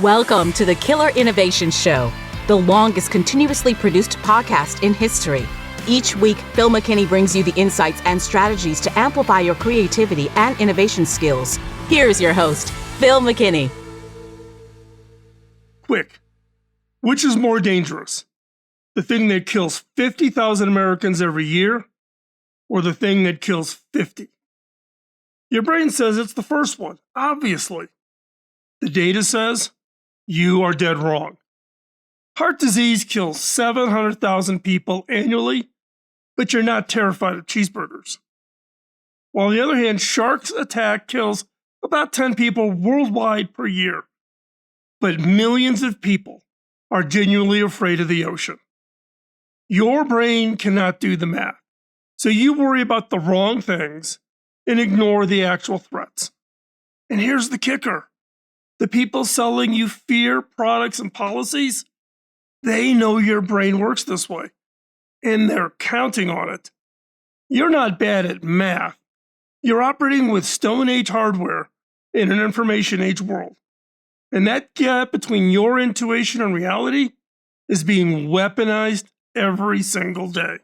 Welcome to the Killer Innovation Show, the longest continuously produced podcast in history. Each week, Phil McKinney brings you the insights and strategies to amplify your creativity and innovation skills. Here's your host, Phil McKinney. Quick, which is more dangerous? The thing that kills 50,000 Americans every year, or the thing that kills 50? Your brain says it's the first one, obviously. The data says you are dead wrong. Heart disease kills 700,000 people annually, but you're not terrified of cheeseburgers. While on the other hand, shark's attack kills about 10 people worldwide per year, but millions of people are genuinely afraid of the ocean. Your brain cannot do the math, so you worry about the wrong things and ignore the actual threats. And here's the kicker. The people selling you fear products and policies, they know your brain works this way, and they're counting on it. You're not bad at math. You're operating with Stone Age hardware in an information age world. And that gap between your intuition and reality is being weaponized every single day.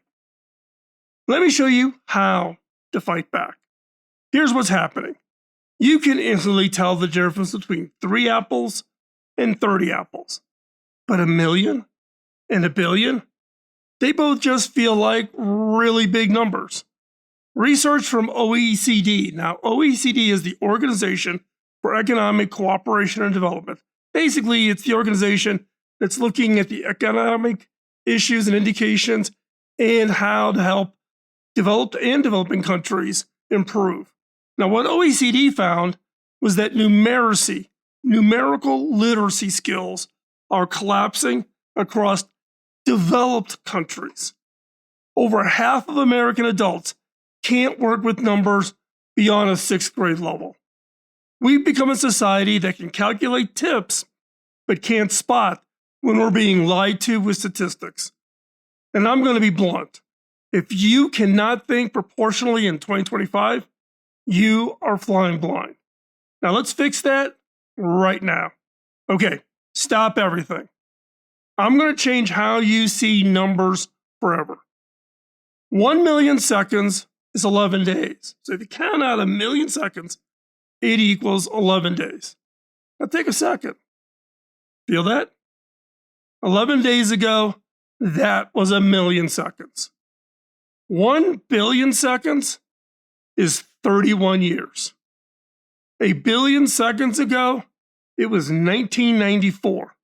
Let me show you how to fight back. Here's what's happening. You can instantly tell the difference between 3 apples and 30 apples. But a million and a billion, they both just feel like really big numbers. Research from OECD. Now, OECD is the Organization for Economic Cooperation and Development. Basically, it's the organization that's looking at the economic issues and indications and how to help developed and developing countries improve. Now, what OECD found was that numerical literacy skills are collapsing across developed countries. Over half of American adults can't work with numbers beyond a 6th grade level. We've become a society that can calculate tips, but can't spot when we're being lied to with statistics. And I'm going to be blunt. If you cannot think proportionally in 2025, you are flying blind. Now let's fix that right now. Okay, stop everything. I'm going to change how you see numbers forever. 1 million seconds is 11 days. So if you count out 1 million seconds, it equals 11 days. Now take a second. Feel that? 11 days ago, that was 1 million seconds. 1 billion seconds is 31 years. 1 billion seconds ago, it was 1994.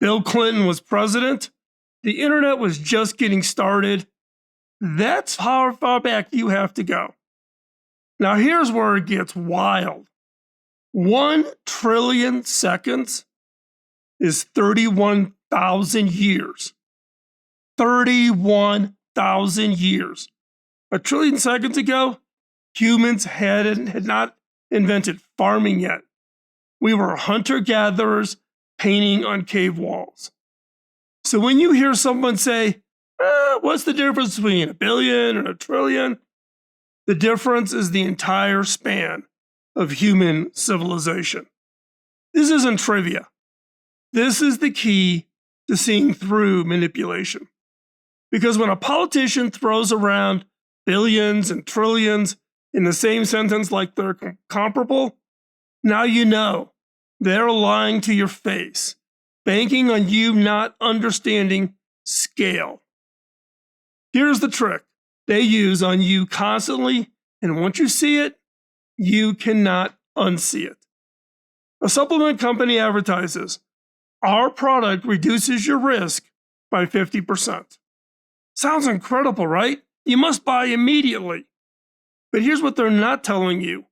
Bill Clinton was president. The internet was just getting started. That's how far back you have to go. Now here's where it gets wild. 1 trillion seconds is 31,000 years. 31,000 years. 1 trillion seconds ago, humans had not invented farming yet. We were hunter-gatherers painting on cave walls. So when you hear someone say, what's the difference between 1 billion and 1 trillion? The difference is the entire span of human civilization. This isn't trivia. This is the key to seeing through manipulation. Because when a politician throws around billions and trillions in the same sentence like they're comparable, now you know they're lying to your face, banking on you not understanding scale. Here's the trick they use on you constantly, and once you see it, you cannot unsee it. A supplement company advertises, our product reduces your risk by 50%. Sounds incredible, right? You must buy immediately. But here's what they're not telling you.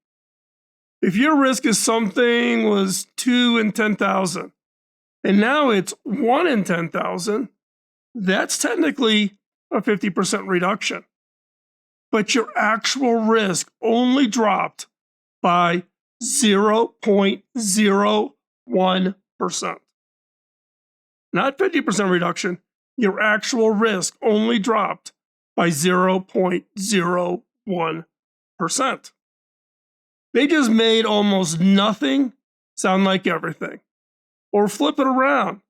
If your risk is something was 2 in 10,000, and now it's 1 in 10,000, that's technically a 50% reduction. But your actual risk only dropped by 0.01%. Not 50% reduction, your actual risk only dropped by 0.01%. They just made almost nothing sound like everything. Or flip it around.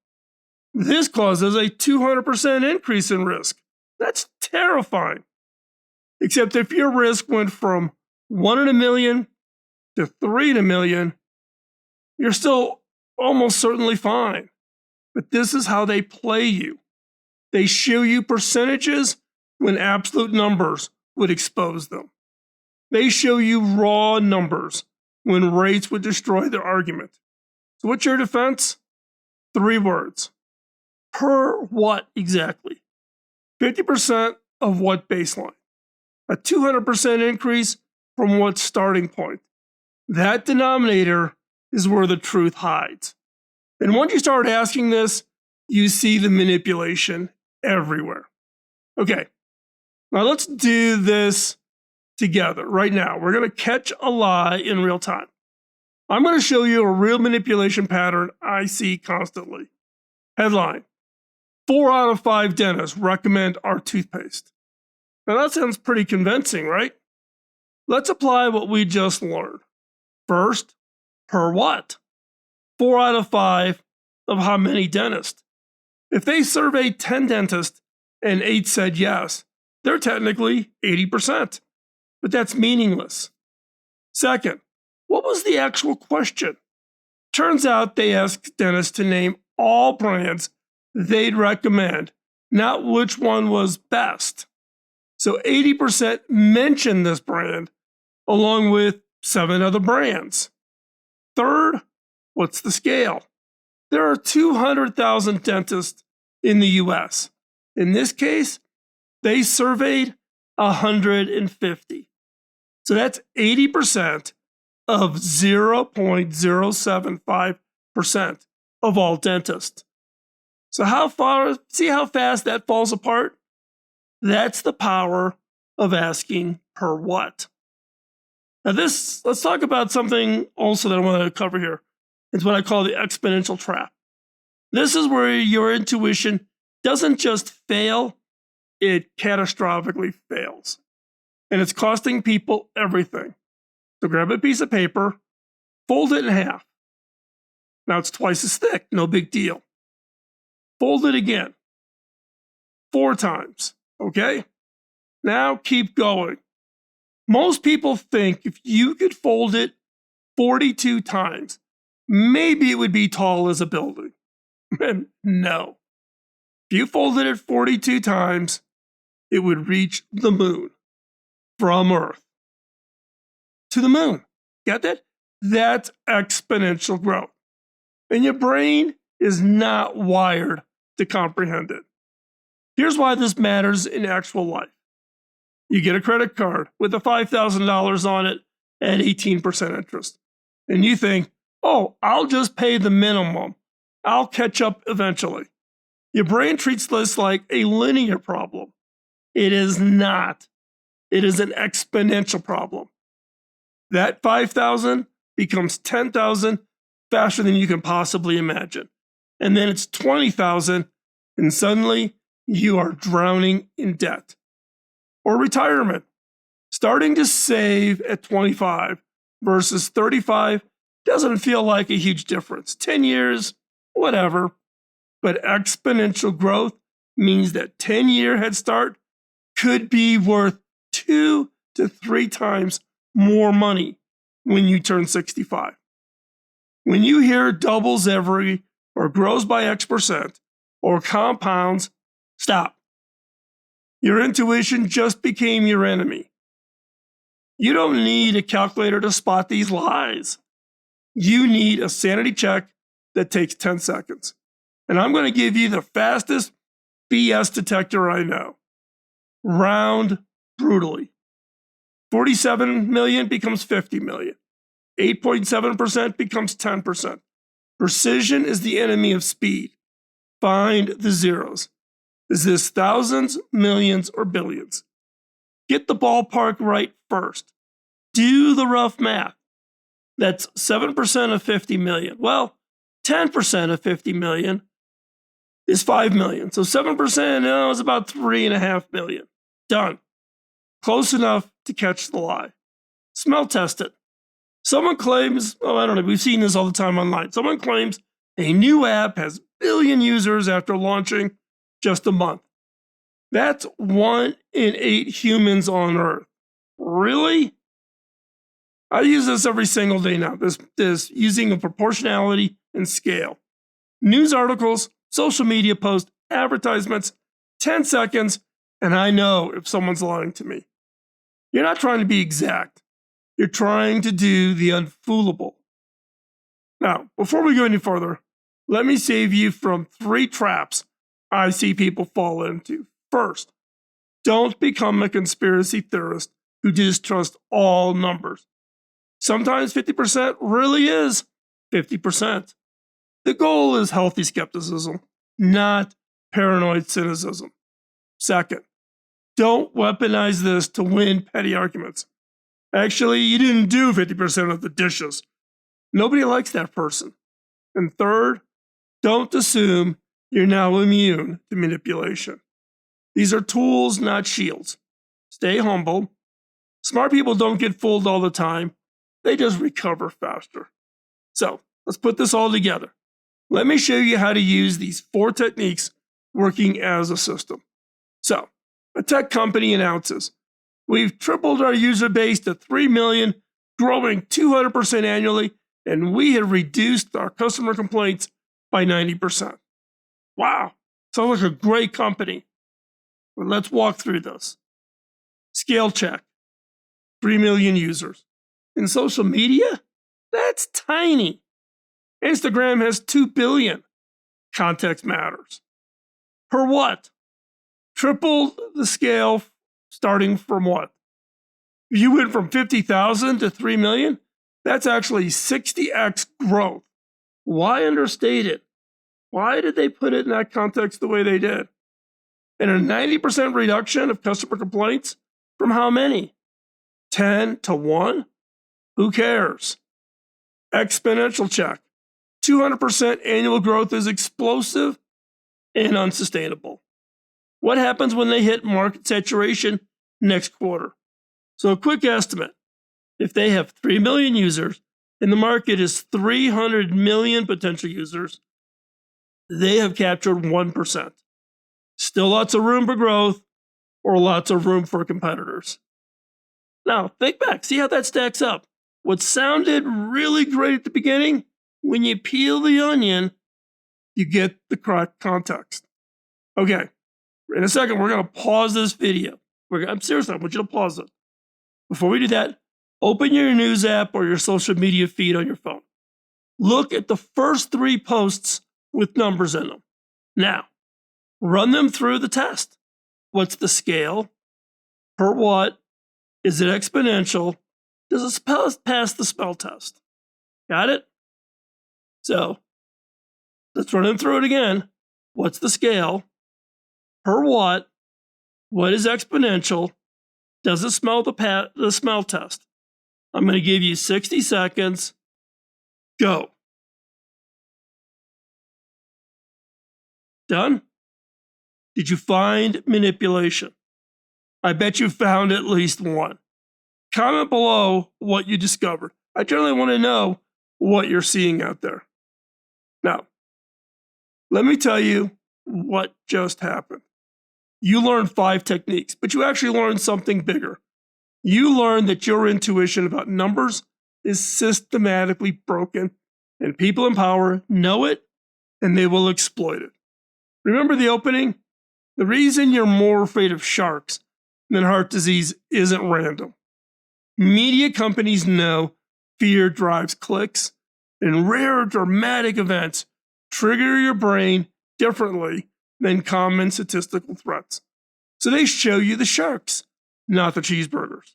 This causes a 200% increase in risk. That's terrifying. Except if your risk went from 1 in a million to 3 in a million, you're still almost certainly fine. But this is how they play you. They show you percentages when absolute numbers would expose them. They show you raw numbers when rates would destroy their argument. So what's your defense? 3 words. Per what exactly? 50% of what baseline? A 200% increase from what starting point? That denominator is where the truth hides. And once you start asking this, you see the manipulation everywhere. Okay, now let's do this together right now. We're going to catch a lie in real time. I'm going to show you a real manipulation pattern I see constantly. Headline: 4 out of 5 dentists recommend our toothpaste. Now that sounds pretty convincing, right? Let's apply what we just learned. First, per what? 4 out of 5 of how many dentists? If they surveyed 10 dentists and 8 said yes, they're technically 80%. But that's meaningless. Second, what was the actual question? Turns out they asked dentists to name all brands they'd recommend, not which one was best. So 80% mentioned this brand along with 7 other brands. Third, what's the scale? There are 200,000 dentists in the US. In this case, they surveyed 150. So that's 80% of 0.075% of all dentists. So see how fast that falls apart? That's the power of asking per what. Now let's talk about something also that I want to cover here. It's what I call the exponential trap. This is where your intuition doesn't just fail, it catastrophically fails. And it's costing people everything. So grab a piece of paper, fold it in half. Now it's twice as thick, no big deal. Fold it again. 4 times, okay? Now keep going. Most people think if you could fold it 42 times, maybe it would be tall as a building. No. If you folded it 42 times, it would reach the moon from Earth to the moon. Get that? That's exponential growth. And your brain is not wired to comprehend it. Here's why this matters in actual life. You get a credit card with a $5,000 on it at 18% interest. And you think, oh, I'll just pay the minimum. I'll catch up eventually. Your brain treats this like a linear problem. It is not. It is an exponential problem. That 5,000 becomes 10,000 faster than you can possibly imagine. And then it's 20,000, and suddenly you are drowning in debt. Or retirement. Starting to save at 25 versus 35 doesn't feel like a huge difference. 10 years, whatever. But exponential growth means that 10-year head start could be worth 2 to 3 times more money when you turn 65. When you hear doubles every, or grows by X%, or compounds, stop. Your intuition just became your enemy. You don't need a calculator to spot these lies. You need a sanity check that takes 10 seconds. And I'm going to give you the fastest BS detector I know. Round brutally. 47 million becomes 50 million. 8.7% becomes 10%. Precision is the enemy of speed. Find the zeros. Is this thousands, millions, or billions? Get the ballpark right first. Do the rough math. That's 7% of 50 million. Well, 10% of 50 million is 5 million. So 7% is about 3.5 million. Done. Close enough to catch the lie. Smell test it. Someone claims, I don't know, we've seen this all the time online. Someone claims A new app has billion users after launching just a month. That's 1 in 8 humans on Earth. Really? I use this every single day now, this using a proportionality and scale. News articles, social media posts, advertisements, 10 seconds, and I know if someone's lying to me. You're not trying to be exact. You're trying to do the unfoolable. Now, before we go any further, let me save you from 3 traps I see people fall into. First, don't become a conspiracy theorist who distrusts all numbers. Sometimes 50% really is 50%. The goal is healthy skepticism, not paranoid cynicism. Second, don't weaponize this to win petty arguments. Actually, you didn't do 50% of the dishes. Nobody likes that person. And third, don't assume you're now immune to manipulation. These are tools, not shields. Stay humble. Smart people don't get fooled all the time. They just recover faster. So let's put this all together. Let me show you how to use these 4 techniques working as a system. So, a tech company announces, we've tripled our user base to 3 million, growing 200% annually, and we have reduced our customer complaints by 90%. Wow, sounds like a great company. But let's walk through this. Scale check, 3 million users. In social media, that's tiny. Instagram has 2 billion. Context matters. Per what? Triple the scale starting from what? If you went from 50,000 to 3 million, that's actually 60x growth. Why understate it? Why did they put it in that context the way they did? And a 90% reduction of customer complaints from how many? 10 to 1? Who cares? Exponential check. 200% annual growth is explosive and unsustainable. What happens when they hit market saturation next quarter? So a quick estimate. If they have 3 million users and the market is 300 million potential users, they have captured 1%. Still lots of room for growth or lots of room for competitors. Now, think back, see how that stacks up. What sounded really great at the beginning, when you peel the onion, you get the correct context. Okay, in a second, we're going to pause this video. I'm serious, I want you to pause it. Before we do that, open your news app or your social media feed on your phone. Look at the first 3 posts with numbers in them. Now, run them through the test. What's the scale? Per what? Is it exponential? Does it pass the spell test? Got it? So, let's run them through it again. What's the scale? Per what? What is exponential? Does it smell the smell test? I'm going to give you 60 seconds. Go. Done? Did you find manipulation? I bet you found at least one. Comment below what you discovered. I generally want to know what you're seeing out there. Now, let me tell you what just happened. You learned 5 techniques, but you actually learned something bigger. You learned that your intuition about numbers is systematically broken, and people in power know it, and they will exploit it. Remember the opening? The reason you're more afraid of sharks than heart disease isn't random. Media companies know fear drives clicks, and rare dramatic events trigger your brain differently than common statistical threats. So they show you the sharks, not the cheeseburgers.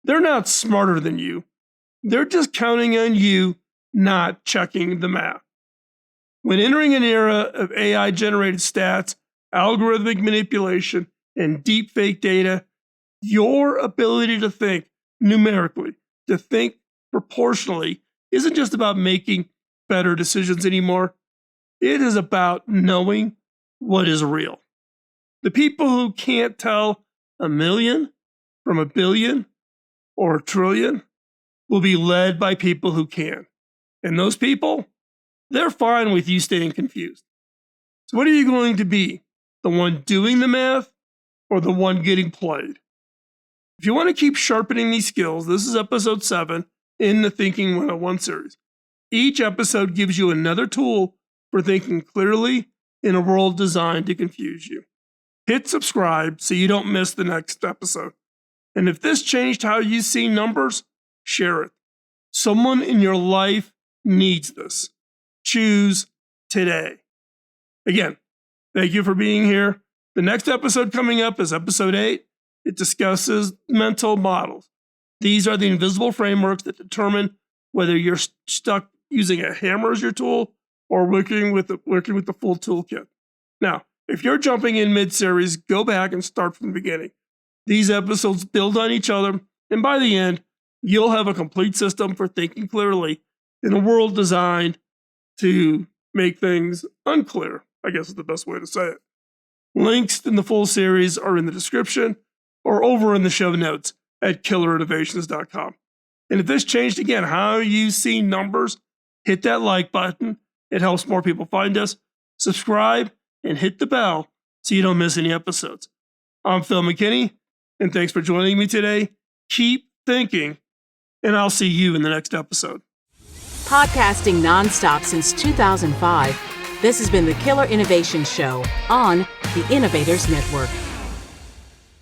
They're not smarter than you. They're just counting on you not checking the math. When entering an era of AI-generated stats, algorithmic manipulation, and deepfake data, your ability to think numerically, to think proportionally, isn't just about making better decisions anymore. It is about knowing what is real. The people who can't tell a million from a billion or a trillion will be led by people who can. And those people, they're fine with you staying confused. So what are you going to be? The one doing the math or the one getting played? If you want to keep sharpening these skills, this is episode 7 in the Thinking 101 series. Each episode gives you another tool for thinking clearly in a world designed to confuse you. Hit subscribe so you don't miss the next episode. And if this changed how you see numbers, share it. Someone in your life needs this. Choose today. Again, thank you for being here. The next episode coming up is episode 8. It discusses mental models. These are the invisible frameworks that determine whether you're stuck using a hammer as your tool or working with the full toolkit. Now, if you're jumping in mid-series, go back and start from the beginning. These episodes build on each other, and by the end, you'll have a complete system for thinking clearly in a world designed to make things unclear, I guess is the best way to say it. Links in the full series are in the description or over in the show notes at killerinnovations.com. And if this changed again how you see numbers, hit that like button. It helps more people find us. Subscribe and hit the bell so you don't miss any episodes. I'm Phil McKinney, and thanks for joining me today. Keep thinking, and I'll see you in the next episode. Podcasting nonstop since 2005, this has been the Killer Innovation Show on the Innovators Network.